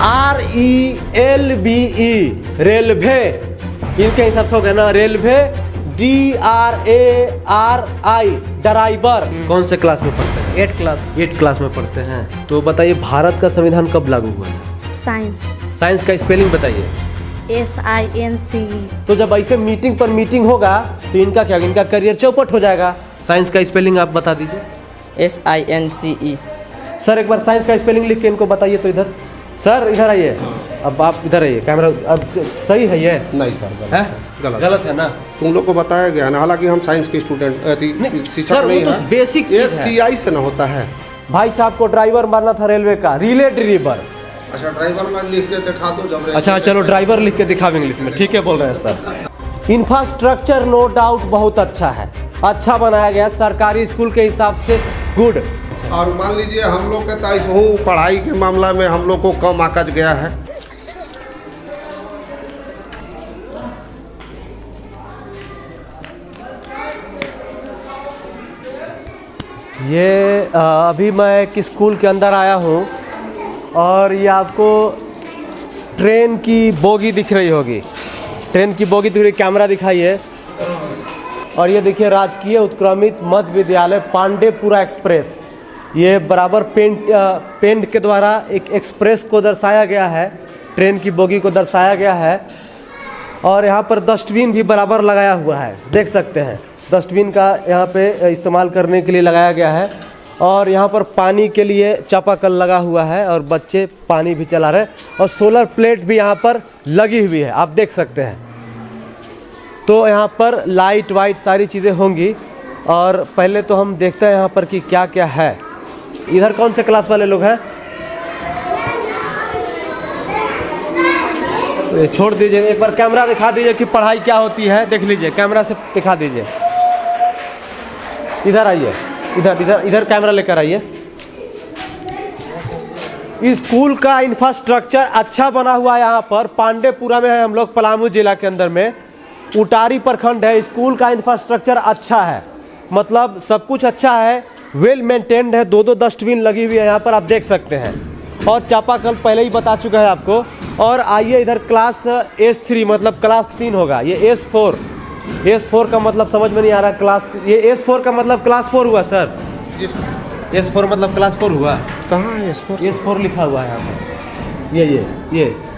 RELVE, railway, इनके हिसाब से हो गया ना रेलवे। DRARI, driver. कौन से क्लास में पढ़ते हैं? 8 क्लास। 8 क्लास में पढ़ते हैं। तो बताइए भारत का संविधान कब लागू हुआ था? साइंस। साइंस का स्पेलिंग बताइए। SINCE। तो जब ऐसे मीटिंग पर मीटिंग होगा तो इनका क्या, इनका करियर चौपट हो जाएगा। साइंस का स्पेलिंग आप बता दीजिए। SINCE। सर एक बार साइंस का स्पेलिंग लिख के इनको बताइए तो। इधर सर, इधर आइए। अब आप इधर आइए, कैमरा। अब सही है ये? नहीं सर, गलत है ना? तुम लोग को बताया गया ना, हालांकि हम साइंस के स्टूडेंट शिक्षक नहीं तो है। बेसिक ये CI से ना होता है। भाई साहब को ड्राइवर मारना था रेलवे का, रिले ड्राइवर। अच्छा ड्राइवर में लिख के दिखा दो जब। अच्छा चलो ड्राइवर लिख के दिखाओ इंग्लिश में, ठीक है बोल रहे हैं सर। इंफ्रास्ट्रक्चर नो डाउट बहुत अच्छा है, अच्छा बनाया गया सरकारी स्कूल के हिसाब से, गुड। और मान लीजिए हम लोग के ताइस हूँ पढ़ाई के मामला में हम लोग को कम आकज गया है। ये अभी मैं एक स्कूल के अंदर आया हूँ और ये आपको ट्रेन की बोगी दिख रही होगी, ट्रेन की बोगी दिख रही, कैमरा दिखाइए। और ये देखिए राजकीय उत्क्रमित मध्य विद्यालय पांडेपुरा एक्सप्रेस, ये बराबर पेंट के द्वारा एक एक्सप्रेस को दर्शाया गया है, ट्रेन की बोगी को दर्शाया गया है। और यहाँ पर डस्टबिन भी बराबर लगाया हुआ है, देख सकते हैं डस्टबिन का यहाँ पे इस्तेमाल करने के लिए लगाया गया है। और यहाँ पर पानी के लिए चापाकल लगा हुआ है और बच्चे पानी भी चला रहे हैं। और सोलर प्लेट भी यहाँ पर लगी हुई है, आप देख सकते हैं। तो यहाँ पर लाइट वाइट सारी चीज़ें होंगी। और पहले तो हम देखते हैं यहाँ पर कि क्या क्या है। इधर कौन से क्लास वाले लोग हैं? तो छोड़ दीजिए, एक बार कैमरा दिखा दीजिए कि पढ़ाई क्या होती है, देख लीजिए, कैमरा से दिखा दीजिए। इधर आइए, इधर इधर इधर कैमरा लेकर आइए। स्कूल का इंफ्रास्ट्रक्चर अच्छा बना हुआ है। यहाँ पर पांडेपुरा में है हम लोग, पलामू जिला के अंदर में, उटारी प्रखंड है। स्कूल का इंफ्रास्ट्रक्चर अच्छा है, मतलब सब कुछ अच्छा है, वेल मेंटेन्ड है। 2 डस्टबिन लगी हुई है यहाँ पर, आप देख सकते हैं। और चापाकल पहले ही बता चुका है आपको। और आइए इधर क्लास S3 मतलब क्लास 3 होगा, ये S4। S4 का मतलब समझ में नहीं आ रहा क्लास, ये S4 का मतलब क्लास 4 हुआ सर। S4 मतलब क्लास 4 हुआ। कहाँ है S4? S4 लिखा हुआ है यहाँ पर,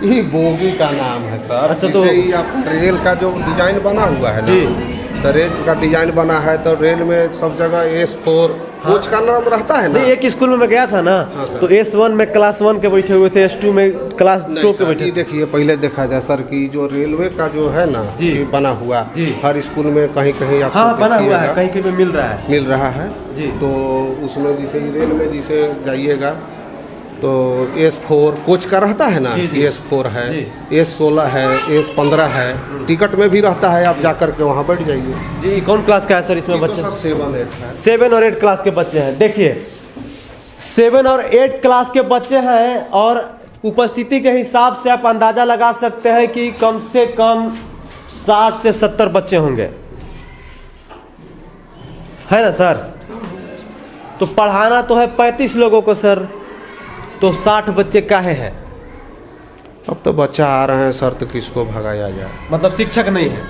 ये बोगी का नाम है सर। अच्छा, तो आपका रेल का जो डिजाइन बना हुआ है जी, ना, तो रेल का डिजाइन बना है तो रेल में सब जगह S4 कोच का नाम रहता है ना। नहीं, एक स्कूल में मैं गया था ना, तो S1 में क्लास 1 के बैठे हुए थे, S2 में क्लास 2 के बैठे। देखिए पहले देखा जाए सर कि जो रेलवे का जो है ना बना हुआ हर स्कूल में कहीं कहीं आपको बना हुआ है, कहीं कहीं मिल रहा है जी। तो उसमें जैसे रेल में जैसे जाइएगा तो S4 कोच का रहता है ना, S4 है, S16 है, S15 है, टिकट में भी रहता है, आप जाकर के वहाँ बैठ जाइए जी। कौन क्लास का है सर इसमें बच्चे? तो 7 और 8 क्लास के बच्चे हैं। देखिए 7 और 8 क्लास के बच्चे हैं और उपस्थिति के हिसाब से आप अंदाज़ा लगा सकते हैं कि कम से कम 60 से 70 बच्चे होंगे, है ना सर? तो पढ़ाना तो है 35 लोगों को सर, तो 60 बच्चे काहे हैं? अब तो बच्चा आ रहे हैं सर, तो किसको भगाया जाए? मतलब शिक्षक नहीं है?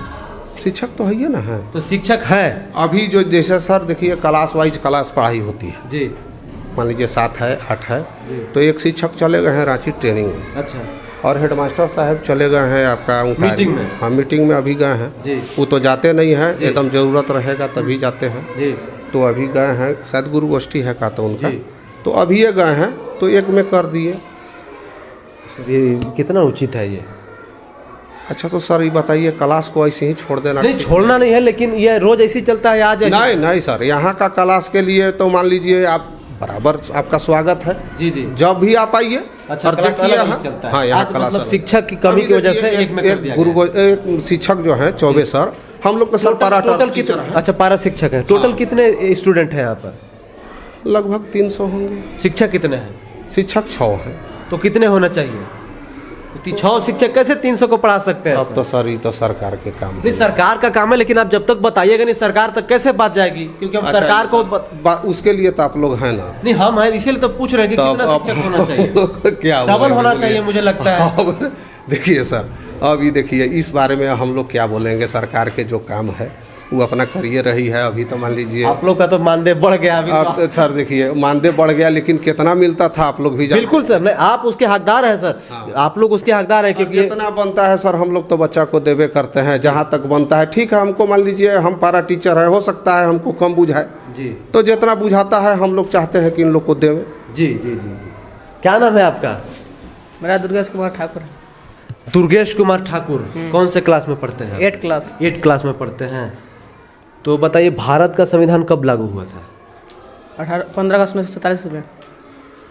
शिक्षक तो है ही ना है। तो शिक्षक है अभी जो जैसे सर देखिए क्लास वाइज क्लास पढ़ाई होती है जी। मान लीजिए 7 है 8 है, तो एक शिक्षक चले गए हैं रांची ट्रेनिंग में। अच्छा। और हेडमास्टर साहब चले गए हैं आपका मीटिंग में। हाँ मीटिंग में अभी गए हैं जी। वो तो जाते नहीं हैं, एकदम ज़रूरत रहेगा तभी जाते हैं जी। तो अभी गए हैं, शायद गुरु गोष्ठी है का तो उनका, जी। तो अभी ये गए हैं तो एक में कर दिए। सर ये कितना उचित है ये? अच्छा तो सर ये बताइए क्लास को ऐसे ही छोड़ देना? नहीं छोड़ना नहीं है, लेकिन ये रोज ऐसे ही चलता है आज? नहीं सर, यहाँ का क्लास के लिए तो मान लीजिए आप बराबर आपका स्वागत है जी जी, जब भी आप आइए। अच्छा, क्लास अलग ही चलता है। हाँ यहाँ क्लास मतलब शिक्षक की कमी की वजह से एक में कर दिया गया। एक शिक्षक जो है 24 सर, हम लोग तो सर पारा टोटल कितना? अच्छा पारा शिक्षक है। टोटल कितने स्टूडेंट हैं यहाँ पर? लगभग 300 होंगे। शिक्षक कितने हैं? शिक्षक 6 हैं। तो कितने होना चाहिए? 6 शिक्षक कैसे 300 को पढ़ा सकते हैं अब तो सर ये तो सरकार के काम नहीं, है। सरकार का काम है, लेकिन आप जब तक बताइएगा नहीं सरकार तक कैसे बात जाएगी, क्योंकि हम अच्छा, सरकार को उसके लिए तो आप लोग हैं ना। नहीं, हम हैं इसीलिए तो पूछ रहे हैं कि तो कितना शिक्षक होना चाहिए। क्या डबल होना बोलेंगे? चाहिए मुझे लगता है। अब देखिए सर, अब ये देखिए इस बारे में हम लोग क्या बोलेंगे। सरकार के जो काम है वो अपना करिए रही है। अभी तो मान लीजिए आप लोग का तो मानदेय बढ़ गया अभी अब तो। सर देखिए मानदेय बढ़ गया, लेकिन कितना मिलता था आप लोग भी जानते बिल्कुल सर, नहीं आप उसके हकदार हैं सर। आप लोग उसके हकदार हैं हैं। क्योंकि कितना बनता है सर, हम लोग तो बच्चा को देवे करते हैं जहाँ तक बनता है। ठीक है, हमको मान लीजिए हम पारा टीचर है, हो सकता है हमको कम बुझाए, जी तो जितना बुझाता है हम लोग चाहते हैं कि इन लोग को देवें। जी जी जी जी। क्या नाम है आपका? मेरा दुर्गेश कुमार ठाकुर है। दुर्गेश कुमार ठाकुर। कौन से क्लास में पढ़ते हैं? 8 क्लास। 8 क्लास में पढ़ते हैं। तो बताइए भारत का संविधान कब लागू हुआ था? 15 अगस्त 1947 में।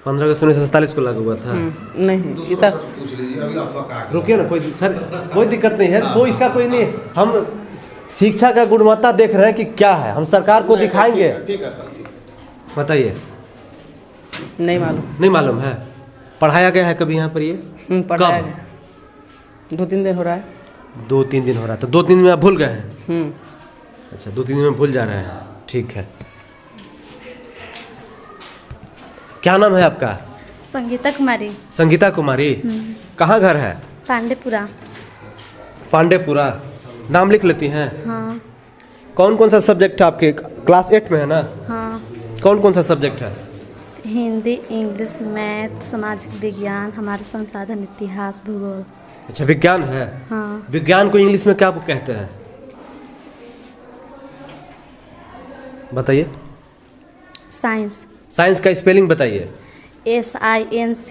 15 अगस्त 1947 को लागू हुआ था। नहीं इतना पूछ लीजिए अभी आपका क्या रुकिए ना, कोई सर कोई दिक्कत नहीं है, कोई इसका कोई नहीं। हम शिक्षा का गुणवत्ता देख रहे हैं कि क्या है, हम सरकार को दिखाएंगे। ठीक है सर, ठीक है। बताइए। नहीं मालूम। नहीं मालूम है? पढ़ाया गया है कभी यहाँ पर ये? पढ़ाया कब? गया 2-3 दिन हो रहा है। 2-3 दिन हो रहा है, तो 2-3 दिन में आप भूल गए हैं? 2 अच्छा, 2-3 दिन में भूल जा रहे हैं, ठीक है। क्या नाम है आपका? संगीता कुमारी। संगीता कुमारी। कहाँ घर है? पांडेपुरा। पांडेपुरा। नाम लिख लेती हैं? हाँ कौन कौन सा सब्जेक्ट है आपके? क्लास 8 में है ना? हाँ। कौन कौन सा सब्जेक्ट है? हिंदी, इंग्लिश, मैथ, सामाजिक विज्ञान, हमारे संसाधन, इतिहास, भूगोल। अच्छा, विज्ञान है। हाँ। विज्ञान को इंग्लिश में क्या कहते हैं बताइए? साइंस। साइंस का स्पेलिंग बताइए। SINC।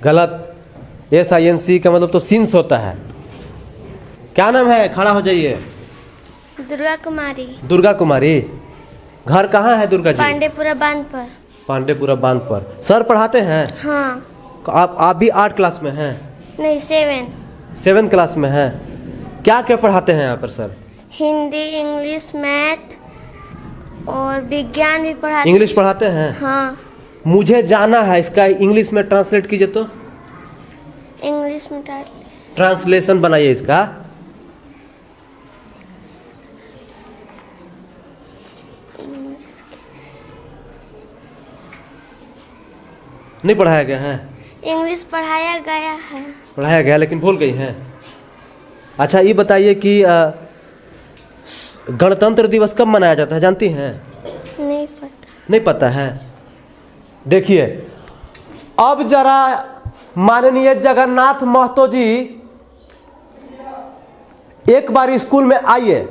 गलत। SINC का मतलब तो सिंस होता है। क्या नाम है? खड़ा हो जाइए। दुर्गा कुमारी। दुर्गा कुमारी। घर कहाँ है दुर्गा जी? पांडेपुरा बांध पर। पांडेपुरा बांध पर। सर पढ़ाते हैं? हाँ। आप भी 8 क्लास में हैं? नहीं 7 क्लास में हैं। क्या क्या पढ़ाते हैं यहाँ पर सर? हिंदी, इंग्लिश, मैथ और विज्ञान भी पढ़ाते। इंग्लिश पढ़ाते हैं? हाँ। मुझे जाना है, इसका इंग्लिश में ट्रांसलेट कीजिए तो। इंग्लिश में ट्रांसलेशन बनाइए इसका। नहीं पढ़ाया गया है? इंग्लिश पढ़ाया गया है। पढ़ाया गया लेकिन भूल गई हैं। अच्छा, ये बताइए कि गणतंत्र दिवस कब मनाया जाता है, जानती हैं? नहीं पता। नहीं पता है? देखिए, अब जरा माननीय जगन्नाथ महतो जी एक बार स्कूल में आइए।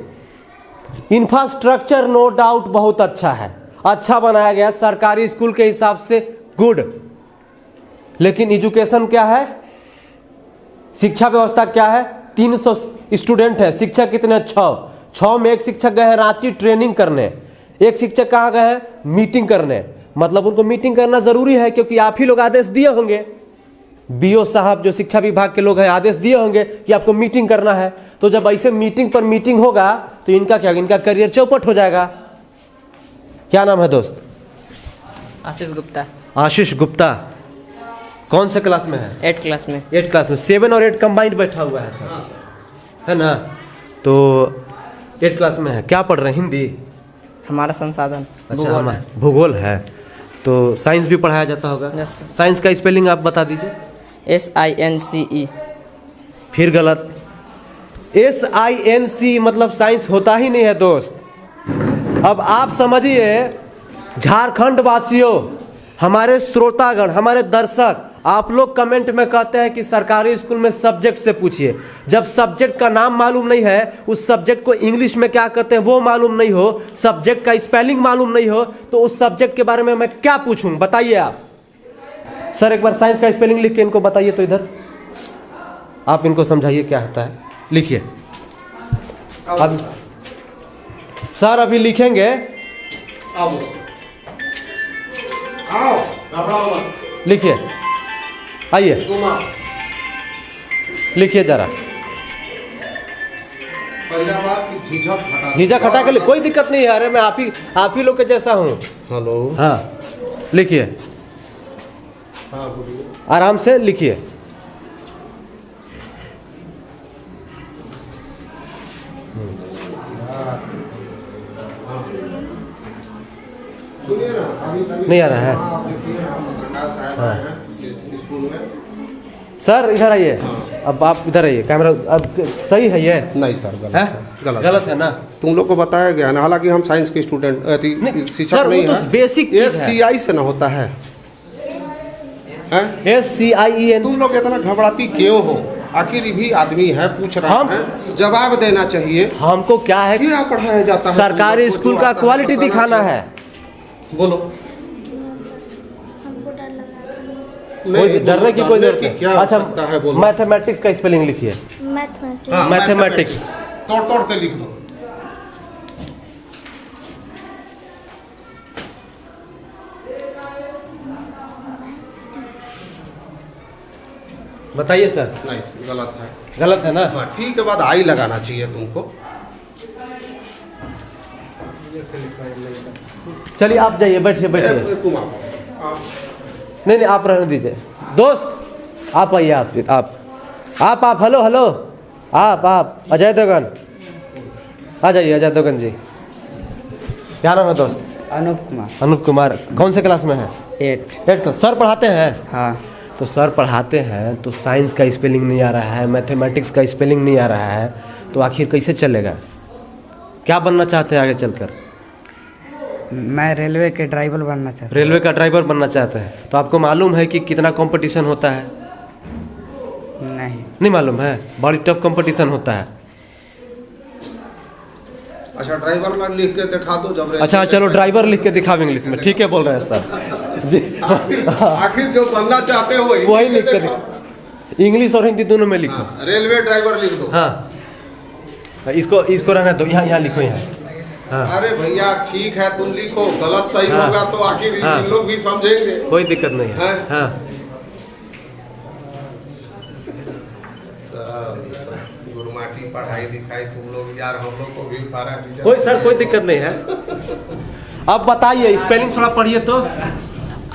इंफ्रास्ट्रक्चर नो डाउट बहुत अच्छा है, अच्छा बनाया गया सरकारी स्कूल के हिसाब से, गुड। लेकिन एजुकेशन क्या है, शिक्षा व्यवस्था क्या है? 300 स्टूडेंट है, शिक्षक कितने? 6 में एक शिक्षक गए हैं रांची ट्रेनिंग करने, एक शिक्षक कहाँ गए हैं? मीटिंग करने। मतलब उनको मीटिंग करना जरूरी है क्योंकि आप ही लोग आदेश दिए होंगे, BO साहब जो शिक्षा विभाग के लोग हैं आदेश दिए होंगे कि आपको मीटिंग करना है। तो जब ऐसे मीटिंग पर मीटिंग होगा तो इनका क्या, इनका करियर चौपट हो जाएगा। क्या नाम है दोस्त? आशीष गुप्ता। आशीष गुप्ता। कौन से क्लास में है? 8 क्लास में। 8 क्लास में। 7 और 8 कंबाइंड बैठा हुआ है सर, है ना? तो 8 क्लास में है। क्या पढ़ रहे हैं? हिंदी? हमारा संसाधन अच्छा, हमारा भूगोल है। तो साइंस भी पढ़ाया जाता होगा? Yes sir. साइंस का स्पेलिंग आप बता दीजिए। SINCE। फिर गलत। SINC मतलब साइंस होता ही नहीं है दोस्त। अब आप समझिए, झारखंड वासियों, हमारे श्रोतागण, हमारे दर्शक, आप लोग कमेंट में कहते हैं कि सरकारी स्कूल में सब्जेक्ट से पूछिए। जब सब्जेक्ट का नाम मालूम नहीं है, उस सब्जेक्ट को इंग्लिश में क्या कहते हैं वो मालूम नहीं हो, सब्जेक्ट का स्पेलिंग मालूम नहीं हो, तो उस सब्जेक्ट के बारे में मैं क्या पूछूं? बताइए आप। सर एक बार साइंस का स्पेलिंग लिख के इनको बताइए तो। इधर आप इनको समझाइए क्या होता है, लिखिए। अब सर अभी लिखेंगे, लिखिए, आइए लिखिए जरा। झिझक हटा के लिए कोई दिक्कत नहीं है। अरे मैं आप ही लोग के जैसा हूँ। हेलो। हाँ लिखिए, आराम से लिखिए। नहीं आ रहा है। हाँ स्कूल में सर इधर आइए, अब आप इधर आइए, कैमरा अब सही है ये? नहीं सर, गलत है? है, गलत है ना? तुम लोग को बताया गया ना, हालांकि हम साइंस के स्टूडेंट शिक्षक सर, नहीं वो तो है। बेसिक चीज है। SCI से ना होता है, SCIEN। तुम लोग इतना घबराती क्यों हो? आखिर भी आदमी है, पूछ रहा है, जवाब देना चाहिए। हमको क्या है, क्या पढ़ाया जाता है? सरकारी स्कूल का क्वालिटी दिखाना है। बोलो। कोई डरने की कोई जरूरत नहीं। अच्छा, बोलो। मैथमेटिक्स का स्पेलिंग लिखिए। मैथमेटिक्स तोड़ तोड़ के लिख दो। बताइए सर। नहीं, गलत है। गलत है ना? हाँ, ठीक के बाद आई लगाना चाहिए तुमको। चलिए आप जाइए, बैठिए बैठिए। तुम आओ। नहीं आप रहने दीजिए। दोस्त आप आइए, आप हेलो हेलो, आप अजय देवगन आ जाइए। अजय देवगन जी, क्या नाम है दोस्त? अनूप कुमार। अनूप कुमार कौन से क्लास में है? 8th। सर पढ़ाते हैं? हाँ। तो सर पढ़ाते हैं तो साइंस का स्पेलिंग नहीं आ रहा है, मैथमेटिक्स का स्पेलिंग नहीं आ रहा है, तो आखिर कैसे चलेगा? क्या बनना चाहते हैं आगे चलकर? मैं रेलवे के ड्राइवर बनना चाहता हूँ। रेलवे का ड्राइवर बनना चाहते हैं? तो आपको मालूम है कि कितना कंपटीशन होता है? नहीं मालूम है? बड़ी टफ कंपटीशन होता है। अच्छा, ड्राइवर लाइन लिख के दिखा दो जब। अच्छा चलो, ड्राइवर लिख के दिखाओ इंग्लिश में, ठीक है बोल रहे हैं सर जी। आखिर जो बनना चाहते हो वही लिख के दिखाओ, इंग्लिश और हिंदी दोनों में लिखो। रेलवे ड्राइवर लिख दो। हाँ, इसको रहने दो, यहाँ लिखो यहाँ। हाँ। अरे भैया ठीक है, तुम लिखो, गलत सही हाँ। होगा तो आखिर हाँ। इन लोग भी समझेंगे। कोई दिक्कत नहीं है। हाँ। गुरुमाटी पढ़ाई लिखाई तुम लोग यार, हम लोग को भी कोई दिक्कत नहीं है। अब बताइए, स्पेलिंग थोड़ा पढ़िए तो।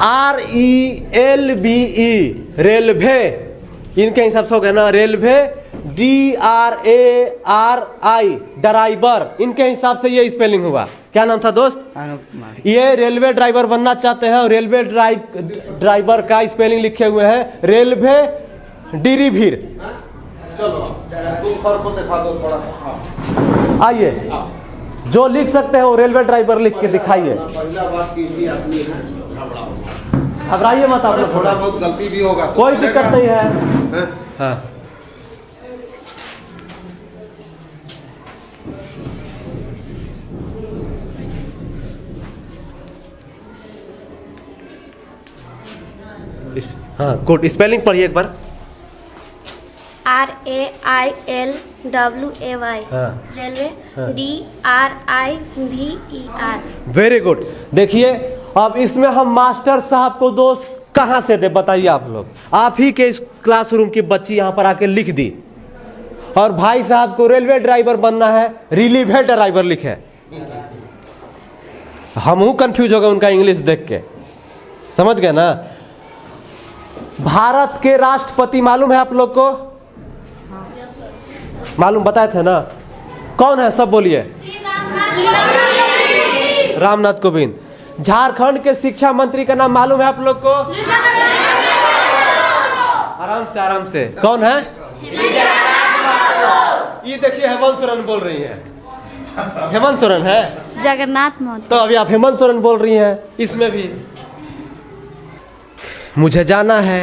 RELVE रेलवे, इनके हिसाब से हो गया ना? रेलवे, DRARI ड्राइवर, इनके हिसाब से ये स्पेलिंग हुआ। क्या नाम था दोस्त? अनूप कुमार। ये रेलवे ड्राइवर बनना चाहते हैं और रेलवे ड्राइवर का स्पेलिंग लिखे हुए हैं रेलवे डिरीभीर। चलो तुम सर को दिखा दो थोड़ा। आइए, जो लिख सकते हैं वो रेलवे ड्राइवर लिख के दिखाइए। पहला बात की भी आदमी है, घबराइए मत आप लोग, थोड़ा बहुत गलती भी होगा तो कोई दिक्कत नहीं है। हाँ। हाँ, कोड स्पेलिंग पढ़िए एक बार। RAILWAY railway, DRIVER। Very good. देखिए अब इसमें हम मास्टर साहब को दोष कहाँ से दे, बताइए आप लोग। आप ही के इस क्लासरूम की बच्ची यहाँ पर आके लिख दी, और भाई साहब को रेलवे ड्राइवर बनना है, रेलवे ड्राइवर लिखे। हम कंफ्यूज हो गए उनका इंग्लिश देख के, समझ गए ना? भारत के राष्ट्रपति मालूम है आप लोग को? मालूम, बताए थे ना? कौन है, सब बोलिए। रामनाथ कोविंद। झारखंड के शिक्षा मंत्री का नाम मालूम है आप लोग को? आराम से कौन है? ये देखिए हेमंत सोरेन बोल रही है। हेमंत सोरेन है? जगन्नाथ महतो। तो अभी आप हेमंत सोरेन बोल रही हैं इसमें भी। मुझे जाना है,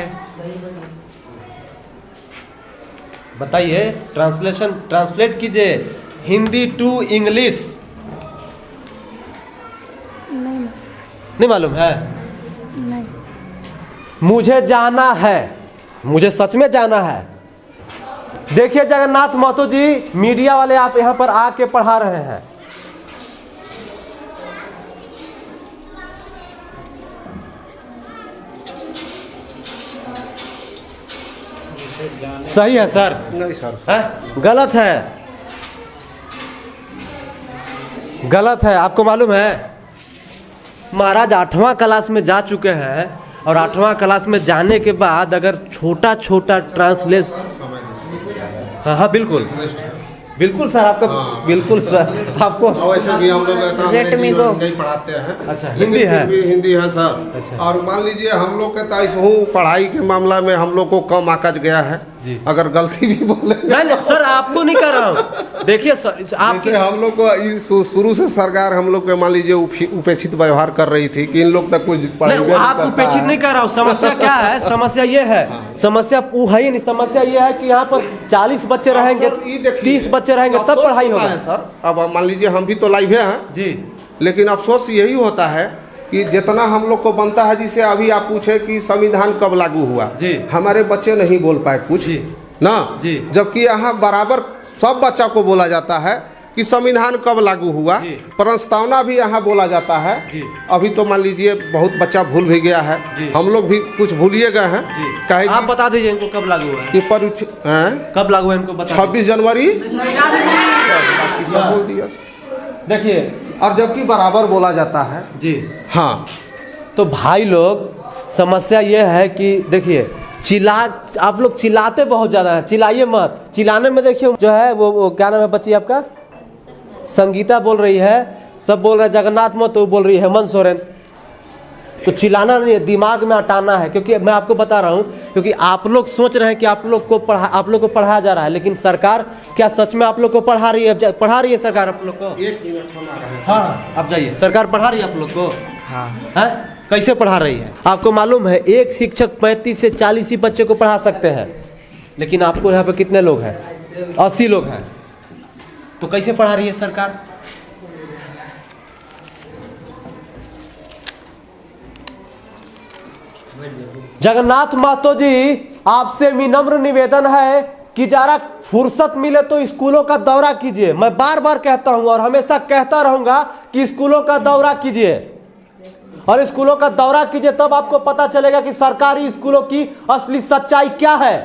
बताइए। ट्रांसलेट कीजिए हिंदी टू इंग्लिश। नहीं मालूम है? नहीं। मुझे जाना है, मुझे सच में जाना है। देखिए जगन्नाथ महतो जी, मीडिया वाले आप यहाँ पर आके पढ़ा रहे हैं। सही है सर? नहीं सर, है? गलत है, गलत है। आपको मालूम है महाराज 8वां क्लास में जा चुके हैं, और 8वां क्लास में जाने के बाद अगर छोटा छोटा ट्रांसलेशन, हाँ बिल्कुल बिल्कुल सर, आपका बिल्कुल सर, आपको और वैसे भी हम लोग Redmi Go। नहीं पढ़ाते हैं। अच्छा, लेकिन हिंदी है? फिर भी हिंदी है सर। अच्छा। और मान लीजिए हम लोग के ताइस हूँ पढ़ाई के मामला में हम लोग को कम आकज गया है जी। अगर गलती भी बोले नहीं सर, आपको नहीं कर रहा हूँ। देखिए सर, आप जैसे हम लोग को शुरू से सरकार हम लोग के मान लीजिए उपेक्षित व्यवहार कर रही थी कि इन लोग तक कुछ पढ़ाई नहीं, आप उपेक्षित नहीं कर रहा हूँ। समस्या क्या है? समस्या ये है, समस्या वो है ही नहीं। समस्या ये है कि यहाँ पर 40 बच्चे रहेंगे, 30 बच्चे रहेंगे, तब पढ़ाई होगा सर। अब मान लीजिए हम भी तो लाइव हैं जी, लेकिन अफसोस यही होता है कि जितना हम लोग को बनता है, जिसे अभी आप पूछे कि संविधान कब लागू हुआ जी, हमारे बच्चे नहीं बोल पाए कुछ जी, ना जी। जबकि यहाँ बराबर सब बच्चा को बोला जाता है कि संविधान कब लागू हुआ, जी। प्रस्तावना भी यहाँ बोला जाता है जी। अभी तो मान लीजिए बहुत बच्चा भूल भी गया है, जी। हम लोग भी कुछ भूलिए गए हैं। कहे आप बता दीजिए इनको कब लागू हुआ है, कि परीक्षा कब लागू है इनको बता 26 जनवरी बाकी सब बोल दिया सर। देखिए, और जबकि बराबर बोला जाता है जी हाँ। तो भाई लोग, समस्या ये है कि देखिए, आप लोग चिल्लाते बहुत ज़्यादा हैं। चिल्लाइए मत। चिल्लाने में देखिए जो है वो क्या नाम है बच्ची आपका, संगीता बोल रही है, सब बोल रहे हैं जगन्नाथ मत, तो बोल रही है हेमंत सोरेन। तो चिल्लाना नहीं है, दिमाग में हटाना है। क्योंकि मैं आपको बता रहा हूँ, क्योंकि आप लोग सोच रहे हैं कि आप लोग को पढ़ाया जा रहा है, लेकिन सरकार क्या सच में आप लोग को पढ़ा रही है? पढ़ा रही है सरकार आप लोग को? एक मिनट हम आ रहे हैं। हाँ, आप जाइए। सरकार पढ़ा रही है आप लोग को? हाँ। है? कैसे पढ़ा रही है? आपको मालूम है एक शिक्षक 35 से 40 ही बच्चे को पढ़ा सकते हैं, लेकिन आपको यहाँ पे कितने लोग हैं? 80 लोग हैं। तो कैसे पढ़ा रही है सरकार? जगन्नाथ महतो जी, आपसे विनम्र निवेदन है कि जरा फुर्सत मिले तो स्कूलों का दौरा कीजिए। मैं बार बार कहता हूं और हमेशा कहता रहूंगा कि स्कूलों का दौरा कीजिए, और स्कूलों का दौरा कीजिए, तब आपको पता चलेगा कि सरकारी स्कूलों की असली सच्चाई क्या है।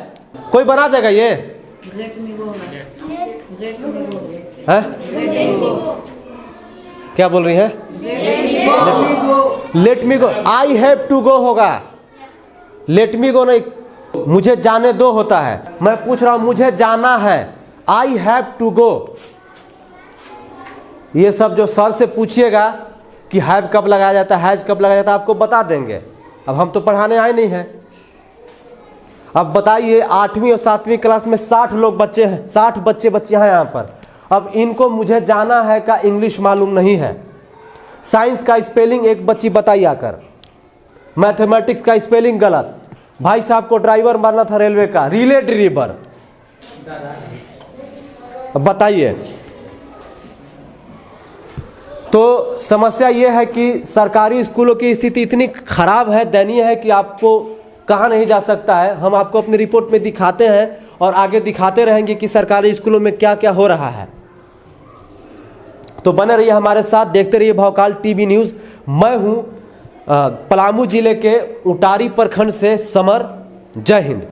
कोई बना देगा ये? है? क्या बोल रही है? Let me go. I have to go होगा, लेट मी गो नहीं, मुझे जाने दो होता है। मैं पूछ रहा हूं, मुझे जाना है, आई हैव टू गो। ये सब जो सर से पूछिएगा कि हैव कब लगाया जाता है, हैज कब लगाया जाता है, आपको बता देंगे। अब हम तो पढ़ाने आए नहीं हैं। अब बताइए, 8वीं और 7वीं क्लास में 60 लोग बच्चे हैं, 60 बच्चे हैं यहाँ पर। अब इनको मुझे जाना है का इंग्लिश मालूम नहीं है, साइंस का स्पेलिंग एक बच्ची बताई आकर, मैथमेटिक्स का स्पेलिंग गलत। भाई साहब को ड्राइवर बनना था रेलवे का, रिले ड्राइवर। बताइए। तो समस्या यह है कि सरकारी स्कूलों की स्थिति इतनी खराब है, दयनीय है कि आपको कहा नहीं जा सकता है। हम आपको अपनी रिपोर्ट में दिखाते हैं और आगे दिखाते रहेंगे कि सरकारी स्कूलों में क्या क्या हो रहा है। तो बने रहिए हमारे साथ, देखते रहिए भौकाल टीवी न्यूज़। मैं हूं पलामू जिले के उटारी प्रखंड से समर। जय हिंद।